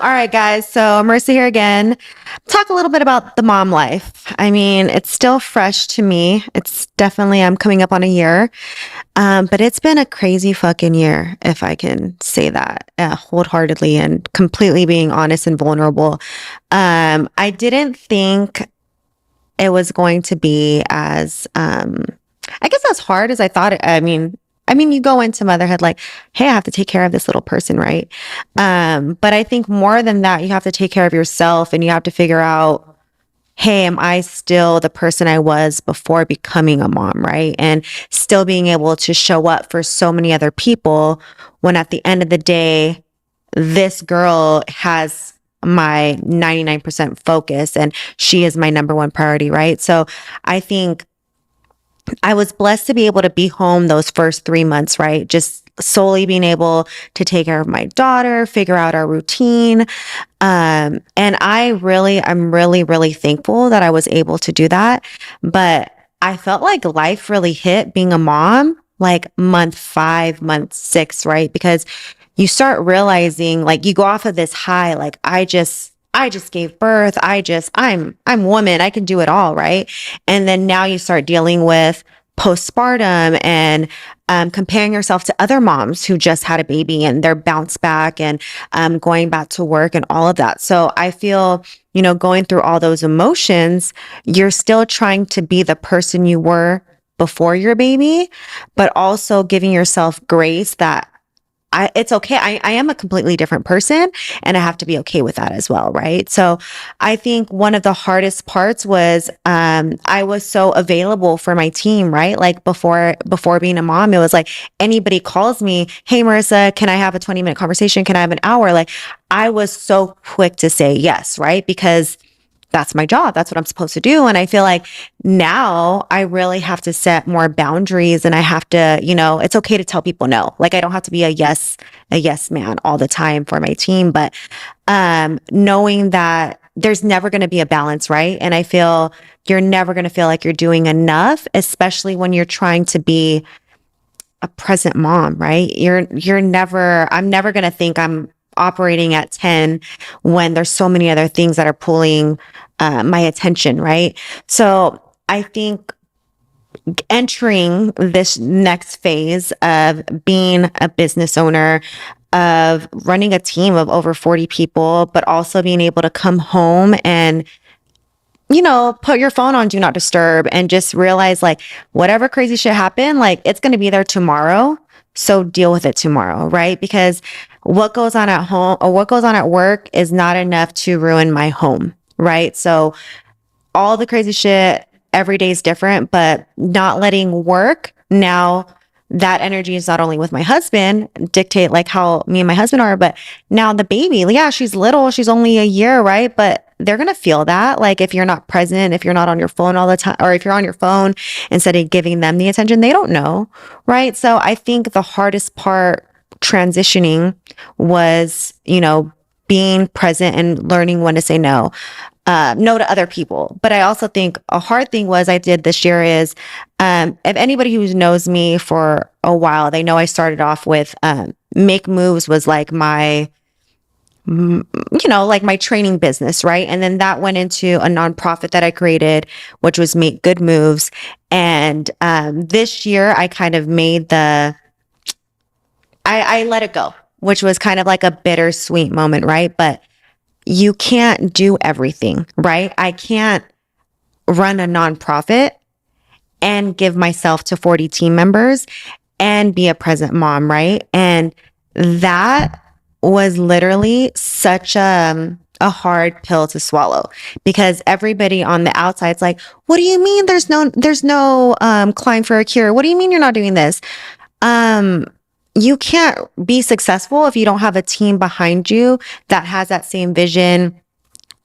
All right, guys. So Marissa here again. Talk a little bit about the mom life. I mean, it's still fresh to me. It's definitely, I'm coming up on a year. But it's been a crazy fucking year, if I can say that wholeheartedly and completely being honest and vulnerable. I didn't think it was going to be as, I guess as hard as I thought it. I mean, you go into motherhood like, hey, I have to take care of this little person, right? But I think more than that, you have to take care of yourself and you have to figure out, hey, am I still the person I was before becoming a mom, right? And still being able to show up for so many other people when at the end of the day, this girl has my 99% focus and she is my number one priority, right? So I think I was blessed to be able to be home those first 3 months, right? Just solely being able to take care of my daughter, figure out our routine. And I'm really thankful that I was able to do that. But I felt like life really hit being a mom, like month 5, month 6, right? Because you start realizing like you go off of this high, like I just gave birth. I'm woman. I can do it all. Right. And then now you start dealing with postpartum and comparing yourself to other moms who just had a baby and they're bounced back and going back to work and all of that. So I feel, going through all those emotions, you're still trying to be the person you were before your baby, but also giving yourself grace that it's okay. I am a completely different person and I have to be okay with that as well. Right. So I think one of the hardest parts was, I was so available for my team, right? Like before being a mom, it was like anybody calls me, hey, Marissa, can I have a 20-minute conversation? Can I have an hour? Like I was so quick to say yes. Right. Because that's my job. That's what I'm supposed to do. And I feel like now I really have to set more boundaries and I have to, it's okay to tell people no. Like I don't have to be a yes man all the time for my team, but knowing that there's never going to be a balance, right? And I feel you're never going to feel like you're doing enough, especially when you're trying to be a present mom, right? I'm never going to think I'm operating at 10 when there's so many other things that are pulling my attention, right? So I think entering this next phase of being a business owner, of running a team of over 40 people, but also being able to come home and put your phone on do not disturb and just realize like whatever crazy shit happened, like it's going to be there tomorrow. So deal with it tomorrow, right? Because what goes on at home or what goes on at work is not enough to ruin my home, right? So all the crazy shit, every day is different, but not letting work now, that energy is not only with my husband, dictate like how me and my husband are, but now the baby, yeah, she's little, she's only a year, right? But they're going to feel that. Like if you're not present, if you're not on your phone all the time, or if you're on your phone instead of giving them the attention, they don't know, right? So I think the hardest part transitioning was, being present and learning when to say no. No to other people. But I also think a hard thing was I did this year is, if anybody who knows me for a while, they know I started off with, Make Moves was like like my training business, right? And then that went into a nonprofit that I created, which was Make Good Moves. And, this year I kind of made I let it go, which was kind of like a bittersweet moment, right? But you can't do everything, right? I can't run a nonprofit and give myself to 40 team members and be a present mom, right? And that was literally such a hard pill to swallow because everybody on the outside's like, what do you mean there's no climb for a cure? What do you mean you're not doing this? You can't be successful if you don't have a team behind you that has that same vision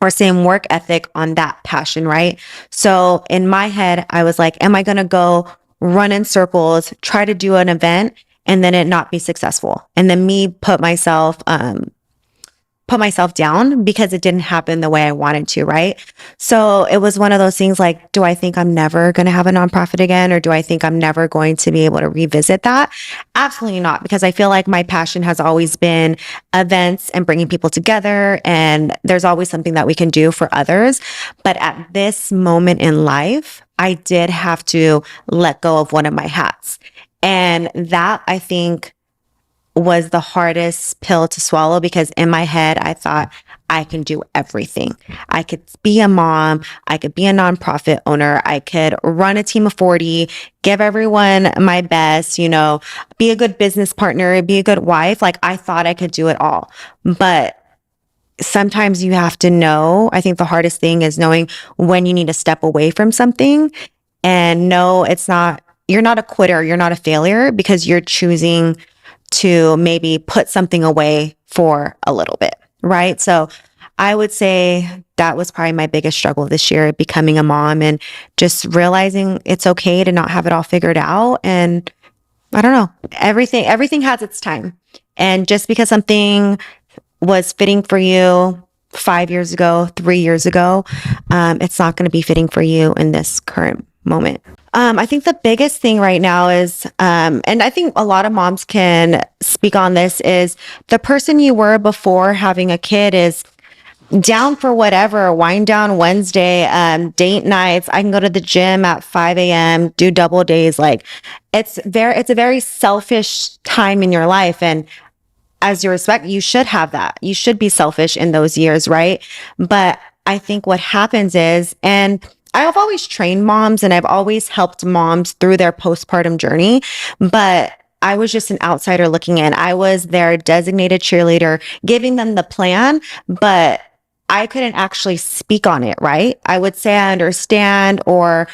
or same work ethic on that passion, right? So in my head, I was like, am I going to go run in circles, try to do an event and then it not be successful? And then me put myself down because it didn't happen the way I wanted to, right? So it was one of those things like, do I think I'm never going to have a nonprofit again? Or do I think I'm never going to be able to revisit that? Absolutely not, because I feel like my passion has always been events and bringing people together. And there's always something that we can do for others. But at this moment in life, I did have to let go of one of my hats. And that, I think, was the hardest pill to swallow, because in my head, I thought I can do everything. I could be a mom. I could be a nonprofit owner. I could run a team of 40, give everyone my best, be a good business partner, be a good wife. Like, I thought I could do it all. But sometimes you have to know. I think the hardest thing is knowing when you need to step away from something, and no, you're not a quitter. You're not a failure, because you're choosing to maybe put something away for a little bit, right? So I would say that was probably my biggest struggle this year, becoming a mom and just realizing it's okay to not have it all figured out. And I don't know, everything has its time. And just because something was fitting for you 5 years ago, 3 years ago, it's not going to be fitting for you in this current moment. I think the biggest thing right now is, and I think a lot of moms can speak on this, is the person you were before having a kid is down for whatever, wind down Wednesday, date nights. I can go to the gym at 5 a.m., do double days. Like, it's a very selfish time in your life. And as you respect, you should have that. You should be selfish in those years, right? But I think what happens is, and I've always trained moms and I've always helped moms through their postpartum journey, but I was just an outsider looking in. I was their designated cheerleader, giving them the plan, but I couldn't actually speak on it, right? I would say I understand, or,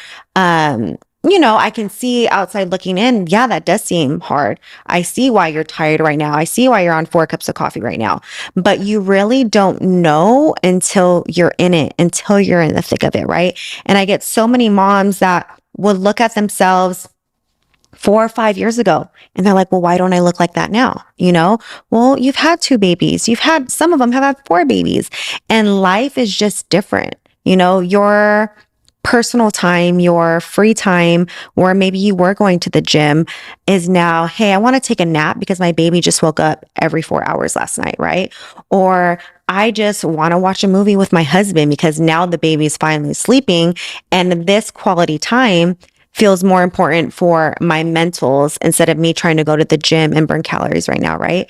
I can see outside looking in. Yeah, that does seem hard. I see why you're tired right now. I see why you're on 4 cups of coffee right now. But you really don't know until you're in it, until you're in the thick of it, right? And I get so many moms that would look at themselves 4 or 5 years ago, and they're like, well, why don't I look like that now? Well, you've had 2 babies. Some of them have had 4 babies, and life is just different. Your personal time, your free time, or maybe you were going to the gym, is now, hey, I want to take a nap because my baby just woke up every 4 hours last night, right? Or I just want to watch a movie with my husband because now the baby's finally sleeping, and this quality time feels more important for my mentals instead of me trying to go to the gym and burn calories right now, right?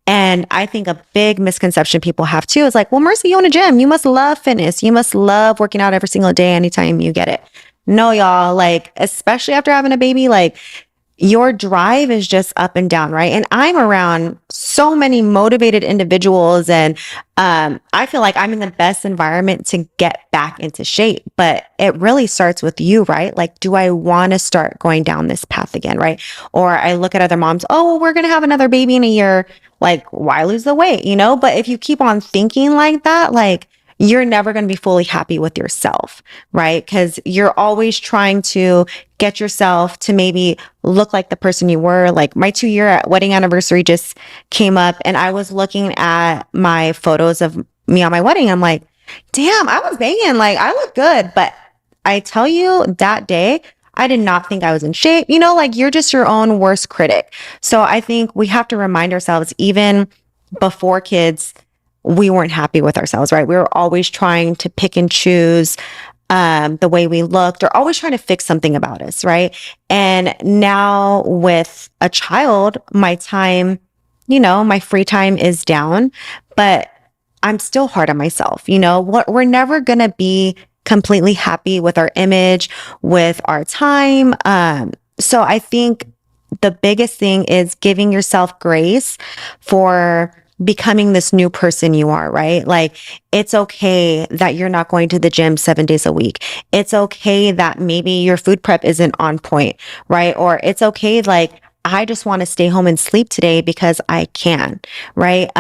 And I think a big misconception people have too is like, well, Mercy, you own a gym. You must love fitness. You must love working out every single day anytime you get it. No, y'all, like, especially after having a baby, like, your drive is just up and down, right? And I'm around so many motivated individuals, and I feel like I'm in the best environment to get back into shape. But it really starts with you, right? Like, do I want to start going down this path again, right? Or I look at other moms, oh, well, we're going to have another baby in a year. Like, why lose the weight, But if you keep on thinking like that, like, you're never going to be fully happy with yourself, right? Because you're always trying to get yourself to maybe look like the person you were. Like, my 2-year wedding anniversary just came up, and I was looking at my photos of me on my wedding. I'm like, damn, I was banging. Like, I look good. But I tell you, that day, I did not think I was in shape. Like, you're just your own worst critic. So I think we have to remind ourselves, even before kids, we weren't happy with ourselves, right? We were always trying to pick and choose the way we looked, or always trying to fix something about us, right? And now with a child, my time, my free time is down, but I'm still hard on myself. We're never going to be completely happy with our image, with our time. So I think the biggest thing is giving yourself grace for becoming this new person you are, right? Like, it's okay that you're not going to the gym 7 days a week. It's okay that maybe your food prep isn't on point, right? Or it's okay, like, I just want to stay home and sleep today because I can, right?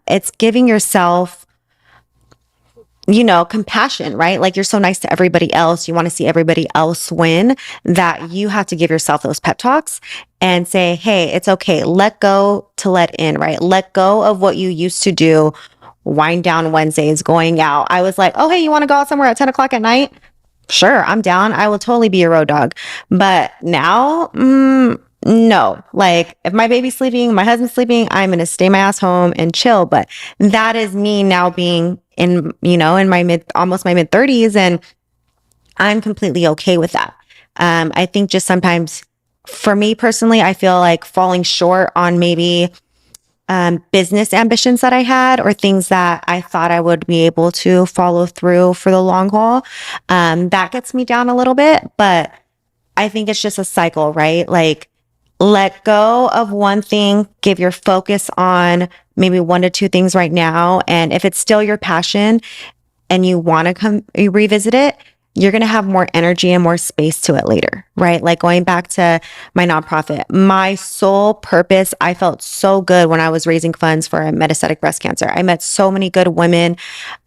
It's giving yourself, compassion, right? Like, you're so nice to everybody else. You want to see everybody else win, that you have to give yourself those pep talks and say, hey, it's okay. Let go to let in, right? Let go of what you used to do wind down Wednesdays, going out. I was like, oh, hey, you want to go out somewhere at 10 o'clock at night? Sure, I'm down. I will totally be a road dog. But now, no. Like, if my baby's sleeping, my husband's sleeping, I'm going to stay my ass home and chill. But that is me now being in, in almost my mid 30s. And I'm completely okay with that. I think just sometimes for me personally, I feel like falling short on maybe business ambitions that I had or things that I thought I would be able to follow through for the long haul. That gets me down a little bit, but I think it's just a cycle, right? Like, let go of one thing, give your focus on maybe one to two things right now. And if it's still your passion and you want to you revisit it, you're going to have more energy and more space to it later, right? Like going back to my nonprofit, my sole purpose, I felt so good when I was raising funds for metastatic breast cancer. I met so many good women.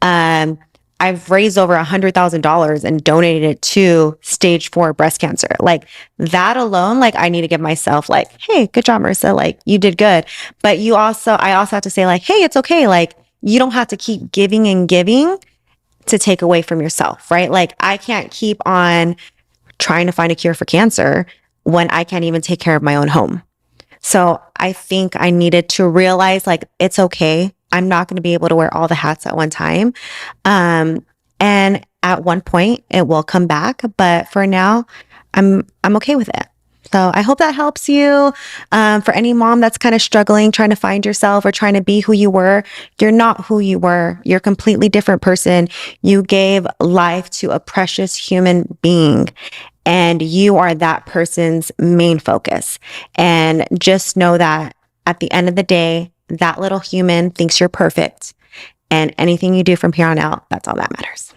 I've raised over $100,000 and donated it to stage 4 breast cancer. Like that alone, like I need to give myself like, hey, good job, Marissa. Like you did good. But I also have to say like, hey, it's okay. Like you don't have to keep giving and giving to take away from yourself, right? Like I can't keep on trying to find a cure for cancer when I can't even take care of my own home. So I think I needed to realize like, it's okay. I'm not going to be able to wear all the hats at one time. And at one point it will come back, but for now I'm okay with it. So I hope that helps you. For any mom that's kind of struggling, trying to find yourself or trying to be who you were, you're not who you were. You're a completely different person. You gave life to a precious human being and you are that person's main focus. And just know that at the end of the day, that little human thinks you're perfect. And anything you do from here on out, that's all that matters.